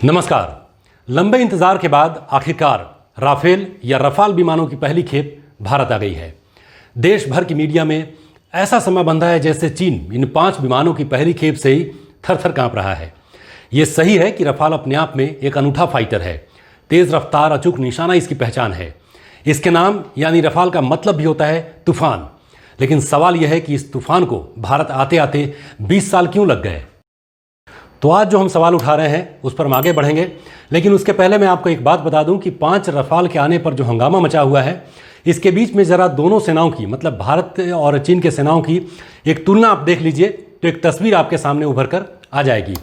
नमस्कार। लंबे इंतजार के बाद आखिरकार राफेल या रफाल विमानों की पहली खेप भारत आ गई है। देश भर की मीडिया में ऐसा समय बंधा है जैसे चीन इन 5 विमानों की पहली खेप से ही थर थर कांप रहा है। ये सही है कि रफाल अपने आप में एक अनूठा फाइटर है। तेज रफ्तार, अचूक निशाना इसकी पहचान है। इसके नाम यानी रफाल का मतलब भी होता है तूफान। लेकिन सवाल यह है कि इस तूफान को भारत आते आते 20 साल क्यों लग गए। तो आज जो हम सवाल उठा रहे हैं उस पर हम आगे बढ़ेंगे, लेकिन उसके पहले मैं आपको एक बात बता दूं कि 5 रफाल के आने पर जो हंगामा मचा हुआ है, इसके बीच में ज़रा दोनों सेनाओं की, मतलब भारत और चीन के सेनाओं की एक तुलना आप देख लीजिए तो एक तस्वीर आपके सामने उभर कर आ जाएगी।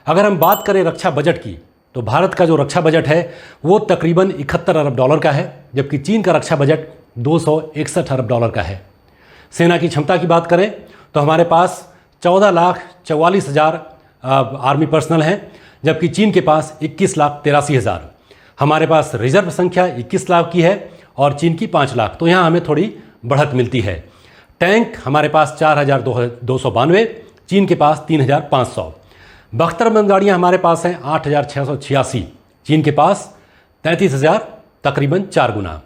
अगर हम बात करें रक्षा बजट की, तो भारत का जो रक्षा बजट है वो तकरीबन 71 अरब डॉलर का है, जबकि चीन का रक्षा बजट 261 अरब डॉलर का है। सेना की क्षमता की बात करें तो हमारे पास 14,44,000 आर्मी पर्सनल हैं, जबकि चीन के पास 21,83,000। हमारे पास रिजर्व संख्या 21 लाख की है और चीन की 5 लाख, तो यहाँ हमें थोड़ी बढ़त मिलती है। टैंक हमारे पास 4,292, चीन के पास 3,500। बख्तरबंद गाड़ियाँ हमारे पास हैं 8,686, चीन के पास 33,000, तकरीबन 4 गुना।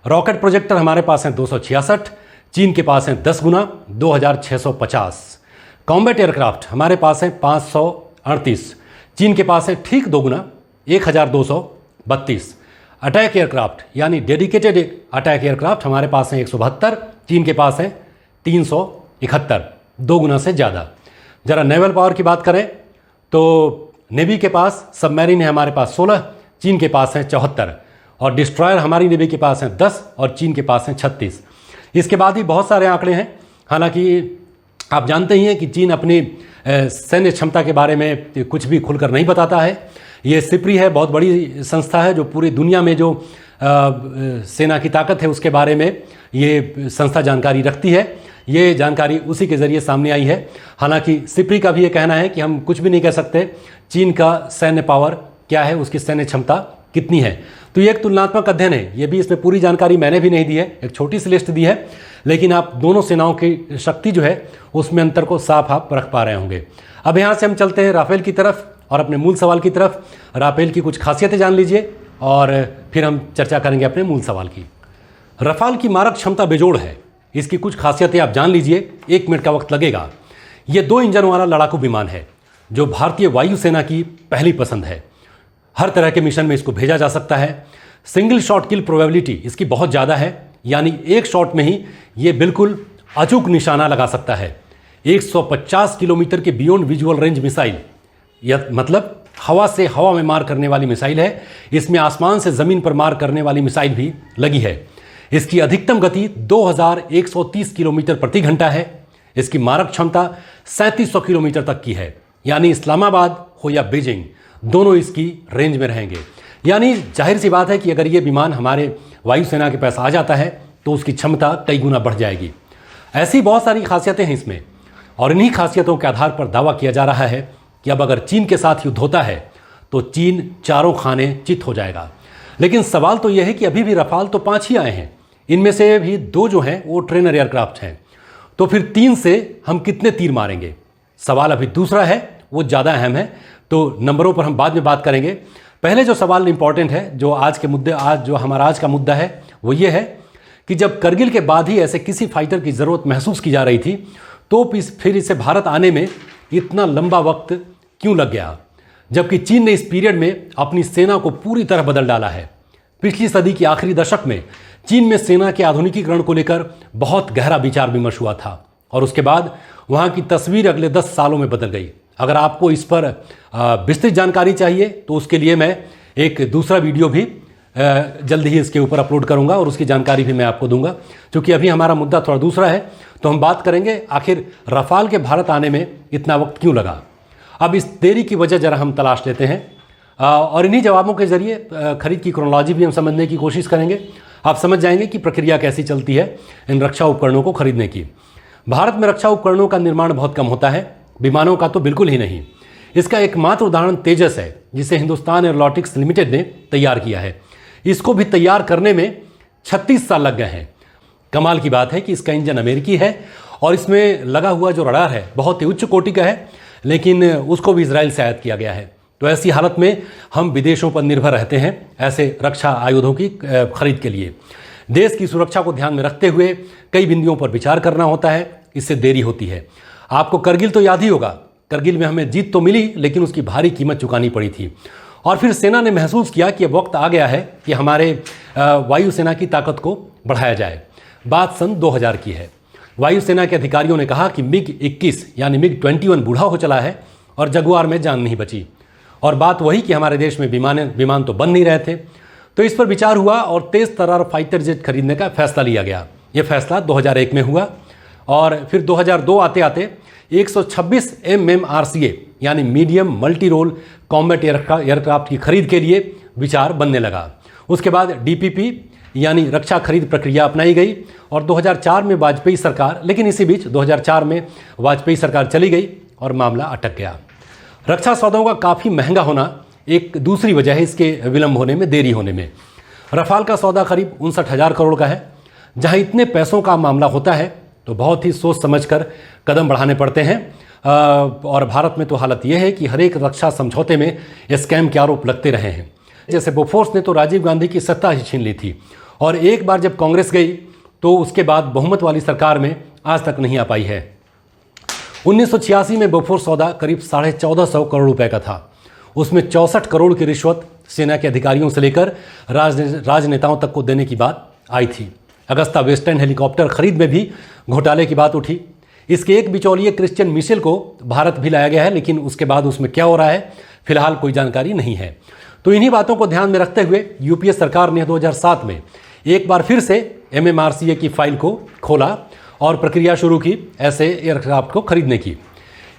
रॉकेट प्रोजेक्टर हमारे पास हैं 266, चीन के पास हैं 10 गुना, 2,650। कॉम्बैट एयरक्राफ्ट हमारे पास हैं 538, चीन के पास हैं ठीक 2 गुना, 1,232। अटैक एयरक्राफ्ट यानी डेडिकेटेड अटैक एयरक्राफ्ट हमारे पास हैं 172, चीन के पास हैं 371, 2 गुना से ज़्यादा। ज़रा नेवल पावर की बात करें तो नेवी के पास सबमरीन है हमारे पास 16, चीन के पास हैं 74, और डिस्ट्रॉयर हमारी नेवी के पास हैं 10 और चीन के पास हैं 36। इसके बाद भी बहुत सारे आंकड़े हैं। हालांकि आप जानते ही हैं कि चीन अपनी सैन्य क्षमता के बारे में कुछ भी खुलकर नहीं बताता है। ये सिप्री है, बहुत बड़ी संस्था है जो पूरी दुनिया में जो सेना की ताकत है उसके बारे में ये संस्था जानकारी रखती है। ये जानकारी उसी के ज़रिए सामने आई है। हालांकि सिप्री का भी ये कहना है कि हम कुछ भी नहीं कह सकते चीन का सैन्य पावर क्या है, उसकी सैन्य क्षमता कितनी है। तो ये एक तुलनात्मक अध्ययन है। ये भी इसमें पूरी जानकारी मैंने भी नहीं दी है, एक छोटी सी लिस्ट दी है, लेकिन आप दोनों सेनाओं की शक्ति जो है उसमें अंतर को साफ आप रख पा रहे होंगे। अब यहाँ से हम चलते हैं राफेल की तरफ और अपने मूल सवाल की तरफ। राफेल की कुछ खासियतें जान लीजिए और फिर हम चर्चा करेंगे अपने मूल सवाल की। रफाल की मारक क्षमता बेजोड़ है। इसकी कुछ खासियतें आप जान लीजिए, 1 मिनट का वक्त लगेगा। ये 2 इंजन वाला लड़ाकू विमान है जो भारतीय वायुसेना की पहली पसंद है। हर तरह के मिशन में इसको भेजा जा सकता है। सिंगल शॉट किल प्रोबेबिलिटी इसकी बहुत ज़्यादा है, यानी एक शॉट में ही ये बिल्कुल अचूक निशाना लगा सकता है। 150 किलोमीटर के बियॉन्ड विजुअल रेंज मिसाइल, यह मतलब हवा से हवा में मार करने वाली मिसाइल है। इसमें आसमान से ज़मीन पर मार करने वाली मिसाइल भी लगी है। इसकी अधिकतम गति 2130 किलोमीटर प्रति घंटा है। इसकी मारक क्षमता 3700 किलोमीटर तक की है, यानी इस्लामाबाद हो या बीजिंग दोनों इसकी रेंज में रहेंगे। यानी जाहिर सी बात है कि अगर ये विमान हमारे वायुसेना के पास आ जाता है तो उसकी क्षमता कई गुना बढ़ जाएगी। ऐसी बहुत सारी खासियतें हैं इसमें, और इन्हीं खासियतों के आधार पर दावा किया जा रहा है कि अब अगर चीन के साथ युद्ध होता है तो चीन चारों खाने चित हो जाएगा। लेकिन सवाल तो यह है कि अभी भी रफाल तो 5 ही आए हैं, इनमें से भी 2 जो हैं वो ट्रेनर एयरक्राफ्ट हैं, तो फिर 3 से हम कितने तीर मारेंगे? सवाल अभी दूसरा है, वो ज़्यादा अहम है, तो नंबरों पर हम बाद में बात करेंगे। पहले जो सवाल इंपॉर्टेंट है, जो हमारा आज का मुद्दा है, वो ये है कि जब करगिल के बाद ही ऐसे किसी फाइटर की ज़रूरत महसूस की जा रही थी तो फिर इसे भारत आने में इतना लंबा वक्त क्यों लग गया, जबकि चीन ने इस पीरियड में अपनी सेना को पूरी तरह बदल डाला है। पिछली सदी के आखिरी दशक में चीन में सेना के आधुनिकीकरण को लेकर बहुत गहरा विचार विमर्श हुआ था और उसके बाद वहाँ की तस्वीर अगले 10 सालों में बदल गई। अगर आपको इस पर विस्तृत जानकारी चाहिए तो उसके लिए मैं एक दूसरा वीडियो भी जल्द ही इसके ऊपर अपलोड करूंगा और उसकी जानकारी भी मैं आपको दूंगा। क्योंकि अभी हमारा मुद्दा थोड़ा दूसरा है, तो हम बात करेंगे आखिर रफाल के भारत आने में इतना वक्त क्यों लगा। अब इस देरी की वजह ज़रा हम तलाश लेते हैं और इन्हीं जवाबों के ज़रिए खरीद की क्रोनोलॉजी भी हम समझने की कोशिश करेंगे। आप समझ जाएंगे कि प्रक्रिया कैसी चलती है इन रक्षा उपकरणों को खरीदने की। भारत में रक्षा उपकरणों का निर्माण बहुत कम होता है, विमानों का तो बिल्कुल ही नहीं। इसका एकमात्र उदाहरण तेजस है, जिसे हिंदुस्तान एरोनॉटिक्स लिमिटेड ने तैयार किया है। इसको भी तैयार करने में 36 साल लग गए हैं। कमाल की बात है कि इसका इंजन अमेरिकी है और इसमें लगा हुआ जो रडार है बहुत ही उच्च कोटि का है, लेकिन उसको भी इजराइल से आयात किया गया है। तो ऐसी हालत में हम विदेशों पर निर्भर रहते हैं ऐसे रक्षा आयुधों की खरीद के लिए। देश की सुरक्षा को ध्यान में रखते हुए कई बिंदुओं पर विचार करना होता है, इससे देरी होती है। आपको करगिल तो याद ही होगा। करगिल में हमें जीत तो मिली, लेकिन उसकी भारी कीमत चुकानी पड़ी थी। और फिर सेना ने महसूस किया कि अब वक्त आ गया है कि हमारे वायुसेना की ताकत को बढ़ाया जाए। बात सन 2000 की है। वायुसेना के अधिकारियों ने कहा कि MiG-21 यानी MiG-21 बूढ़ा हो चला है और जगुआर में जान नहीं बची। और बात वही कि हमारे देश में विमान तो बन नहीं रहे थे। तो इस पर विचार हुआ और तेज तर्रार फाइटर जेट खरीदने का फैसला लिया गया। यह फैसला 2001 में हुआ और फिर 2002 आते आते 126 MMRCA यानी medium multi role combat aircraft की खरीद के लिए विचार बनने लगा। उसके बाद DPP यानी रक्षा खरीद प्रक्रिया अपनाई गई और 2004 में वाजपेयी सरकार, लेकिन इसी बीच 2004 में वाजपेयी सरकार चली गई और मामला अटक गया। रक्षा सौदों का काफ़ी महंगा होना एक दूसरी वजह है इसके विलंब होने में, देरी होने में। रफाल का सौदा करीब 59,000 करोड़ का है। जहां इतने पैसों का मामला होता है तो बहुत ही सोच समझकर कदम बढ़ाने पड़ते हैं। और भारत में तो हालत यह है कि हर एक रक्षा समझौते में स्कैम के आरोप लगते रहे हैं। जैसे बोफोर्स ने तो राजीव गांधी की सत्ता ही छीन ली थी और एक बार जब कांग्रेस गई तो उसके बाद बहुमत वाली सरकार में आज तक नहीं आ पाई है। 1986 में बोफोर्स सौदा करीब 1450 करोड़ रुपए का था। उसमें 64 करोड़ की रिश्वत सेना के अधिकारियों से लेकर राजनेताओं तक को देने की बात आई थी। अगस्ता वेस्टर्न हेलीकॉप्टर खरीद में भी घोटाले की बात उठी। इसके एक बिचौलिए क्रिश्चियन मिशेल को भारत भी लाया गया है, लेकिन उसके बाद उसमें क्या हो रहा है फिलहाल कोई जानकारी नहीं है। तो इन्हीं बातों को ध्यान में रखते हुए यूपीए सरकार ने 2007 में एक बार फिर से MMRCA की फाइल को खोला और प्रक्रिया शुरू की ऐसे एयरक्राफ्ट को खरीदने की।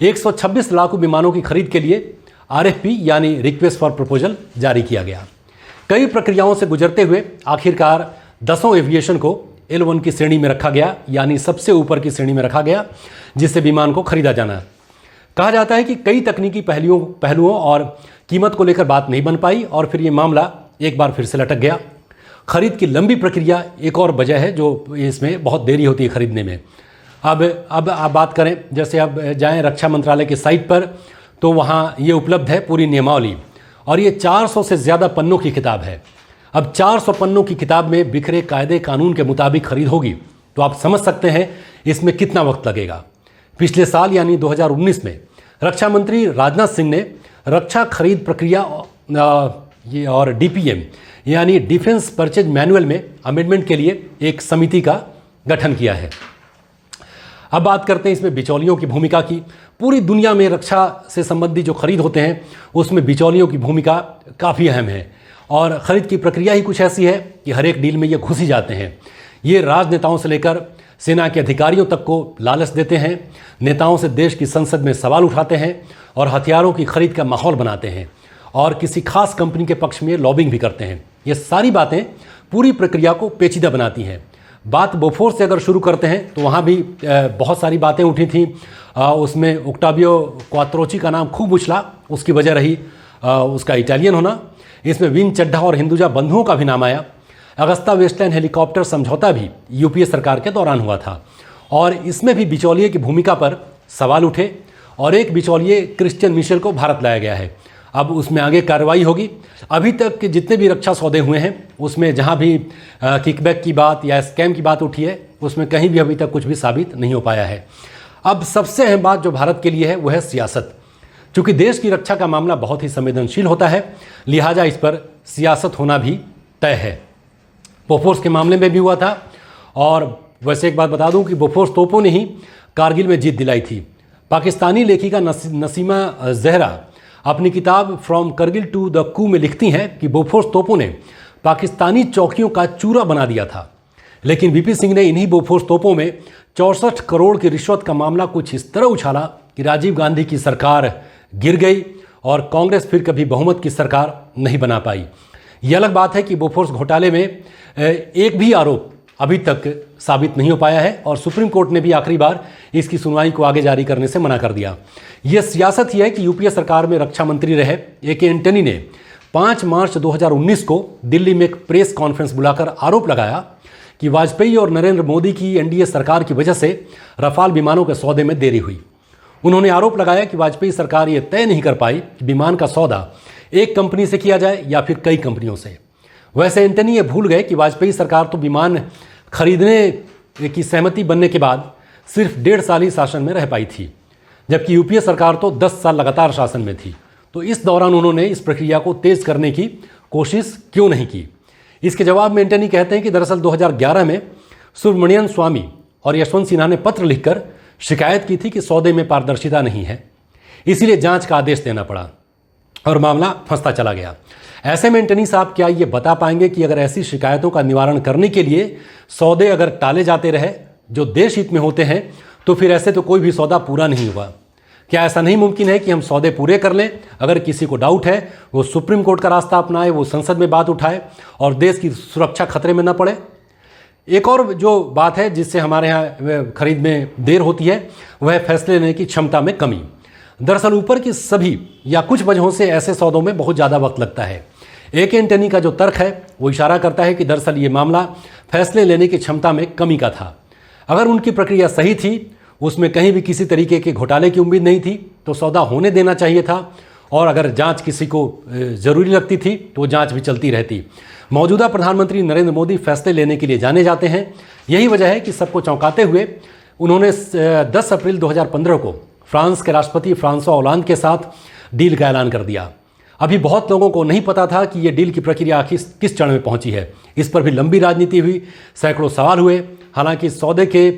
126 लाख विमानों की खरीद के लिए RFP यानी रिक्वेस्ट फॉर प्रपोजल जारी किया गया। कई प्रक्रियाओं से गुजरते हुए आखिरकार 10 एविएशन को L1 की श्रेणी में रखा गया, यानी सबसे ऊपर की श्रेणी में रखा गया, जिससे विमान को खरीदा जाना। कहा जाता है कि कई तकनीकी पहलुओं और कीमत को लेकर बात नहीं बन पाई और फिर ये मामला एक बार फिर से लटक गया। खरीद की लंबी प्रक्रिया एक और वजह है जो इसमें बहुत देरी होती है खरीदने में। अब आप बात करें, जैसे अब जाएं रक्षा मंत्रालय की साइट पर तो वहाँ ये उपलब्ध है पूरी नियमावली, और ये 400 से ज़्यादा पन्नों की किताब है। अब 400 पन्नों की किताब में बिखरे कायदे कानून के मुताबिक खरीद होगी तो आप समझ सकते हैं इसमें कितना वक्त लगेगा। पिछले साल यानी 2019 में रक्षा मंत्री राजनाथ सिंह ने रक्षा खरीद प्रक्रिया और DPM यानी डिफेंस परचेज मैनुअल में अमेंडमेंट के लिए एक समिति का गठन किया है। अब बात करते हैं इसमें बिचौलियों की भूमिका की। पूरी दुनिया में रक्षा से संबंधित जो खरीद होते हैं उसमें बिचौलियों की भूमिका काफ़ी अहम है और ख़रीद की प्रक्रिया ही कुछ ऐसी है कि हर एक डील में ये घुस ही जाते हैं। ये राजनेताओं से लेकर सेना के अधिकारियों तक को लालच देते हैं, नेताओं से देश की संसद में सवाल उठाते हैं और हथियारों की खरीद का माहौल बनाते हैं और किसी खास कंपनी के पक्ष में लॉबिंग भी करते हैं। ये सारी बातें पूरी प्रक्रिया को पेचीदा बनाती हैं। बात बोफोर्स से अगर शुरू करते हैं तो वहाँ भी बहुत सारी बातें उठी थी। उसमें ओक्टावियो क्वात्रोची का नाम खूब उछला, उसकी वजह रही उसका इटालियन होना। इसमें विन चड्ढा और हिंदुजा बंधुओं का भी नाम आया। अगस्ता वेस्टलैंड हेलीकॉप्टर समझौता भी यूपीए सरकार के दौरान हुआ था और इसमें भी बिचौलिए की भूमिका पर सवाल उठे और एक बिचौलिए क्रिश्चियन मिशेल को भारत लाया गया है। अब उसमें आगे कार्रवाई होगी। अभी तक के जितने भी रक्षा सौदे हुए हैं उसमें जहां भी किकबैक की बात या स्कैम की बात उठी है उसमें कहीं भी अभी तक कुछ भी साबित नहीं हो पाया है। अब सबसे अहम बात जो भारत के लिए है वह है सियासत। चूँकि देश की रक्षा का मामला बहुत ही संवेदनशील होता है, लिहाजा इस पर सियासत होना भी तय है। बोफोर्स के मामले में भी हुआ था और वैसे एक बात बता दूं कि बोफोर्स तोपों ने ही कारगिल में जीत दिलाई थी। पाकिस्तानी लेखिका नसीमा जहरा अपनी किताब फ्रॉम करगिल टू द कू में लिखती हैं कि बोफोर्स तोपों ने पाकिस्तानी चौकियों का चूरा बना दिया था, लेकिन वीपी सिंह ने इन्हीं बोफोर्स तोपों में 64 करोड़ की रिश्वत का मामला कुछ इस तरह उछाला कि राजीव गांधी की सरकार गिर गई और कांग्रेस फिर कभी बहुमत की सरकार नहीं बना पाई। यह अलग बात है कि बोफोर्स घोटाले में एक भी आरोप अभी तक साबित नहीं हो पाया है और सुप्रीम कोर्ट ने भी आखिरी बार इसकी सुनवाई को आगे जारी करने से मना कर दिया। यह सियासत ही है कि यूपीए सरकार में रक्षा मंत्री रहे AK एंटनी ने 5 मार्च 2019 को दिल्ली में एक प्रेस कॉन्फ्रेंस बुलाकर आरोप लगाया कि वाजपेयी और नरेंद्र मोदी की NDA सरकार की वजह से रफाल विमानों के सौदे में देरी हुई। उन्होंने आरोप लगाया कि वाजपेयी सरकार ये तय नहीं कर पाई कि विमान का सौदा एक कंपनी से किया जाए या फिर कई कंपनियों से। वैसे एंटनी ये भूल गए कि वाजपेयी सरकार तो विमान खरीदने की सहमति बनने के बाद सिर्फ 1.5 साल ही शासन में रह पाई थी, जबकि यूपीए सरकार तो 10 साल लगातार शासन में थी। तो इस दौरान उन्होंने इस प्रक्रिया को तेज करने की कोशिश क्यों नहीं की? इसके जवाब में एंटनी कहते हैं कि दरअसल 2011 में सुब्रमण्यम स्वामी और यशवंत सिन्हा ने पत्र लिखकर शिकायत की थी कि सौदे में पारदर्शिता नहीं है, इसीलिए जांच का आदेश देना पड़ा और मामला फंसता चला गया। ऐसे में एंटनी साहब क्या ये बता पाएंगे कि अगर ऐसी शिकायतों का निवारण करने के लिए सौदे अगर टाले जाते रहे जो देश हित में होते हैं, तो फिर ऐसे तो कोई भी सौदा पूरा नहीं हुआ? क्या ऐसा नहीं मुमकिन है कि हम सौदे पूरे कर लें? अगर किसी को डाउट है वो सुप्रीम कोर्ट का रास्ता अपनाए, वो संसद में बात उठाए और देश की सुरक्षा खतरे में न पड़े। एक और जो बात है जिससे हमारे यहाँ खरीद में देर होती है, वह फैसले लेने की क्षमता में कमी। दरअसल ऊपर की सभी या कुछ वजहों से ऐसे सौदों में बहुत ज़्यादा वक्त लगता है। एक एंटनी का जो तर्क है वो इशारा करता है कि दरअसल ये मामला फैसले लेने की क्षमता में कमी का था। अगर उनकी प्रक्रिया सही थी, उसमें कहीं भी किसी तरीके के घोटाले की उम्मीद नहीं थी, तो सौदा होने देना चाहिए था। और अगर जांच किसी को ज़रूरी लगती थी तो जांच भी चलती रहती। मौजूदा प्रधानमंत्री नरेंद्र मोदी फैसले लेने के लिए जाने जाते हैं। यही वजह है कि सबको चौंकाते हुए उन्होंने 10 अप्रैल 2015 को फ्रांस के राष्ट्रपति फ्रांसवा होलांद के साथ डील का ऐलान कर दिया। अभी बहुत लोगों को नहीं पता था कि ये डील की प्रक्रिया आखिर किस चरण में पहुंची है। इस पर भी लंबी राजनीति हुई, सैकड़ों सवाल हुए। हालांकि सौदे के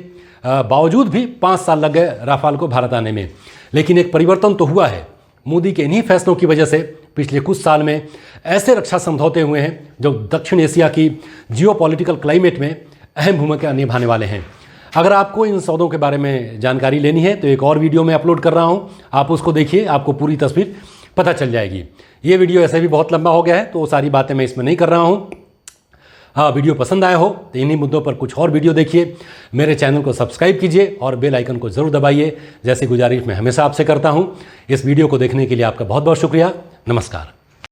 बावजूद भी 5 साल लग गए राफाल को भारत आने में। लेकिन एक परिवर्तन तो हुआ है। मोदी के इन्हीं फैसलों की वजह से पिछले कुछ साल में ऐसे रक्षा समझौते हुए हैं जो दक्षिण एशिया की जियोपॉलिटिकल क्लाइमेट में अहम भूमिका निभाने वाले हैं। अगर आपको इन सौदों के बारे में जानकारी लेनी है तो एक और वीडियो मैं अपलोड कर रहा हूं, आप उसको देखिए, आपको पूरी तस्वीर पता चल जाएगी। ये वीडियो ऐसे भी बहुत लंबा हो गया है, तो वो सारी बातें मैं इसमें नहीं कर रहा हूँ। हाँ, वीडियो पसंद आया हो तो इन्हीं मुद्दों पर कुछ और वीडियो देखिए। मेरे चैनल को सब्सक्राइब कीजिए और बेल आइकन को ज़रूर दबाइए, जैसी गुजारिश मैं हमेशा आपसे करता हूँ। इस वीडियो को देखने के लिए आपका बहुत बहुत शुक्रिया। नमस्कार।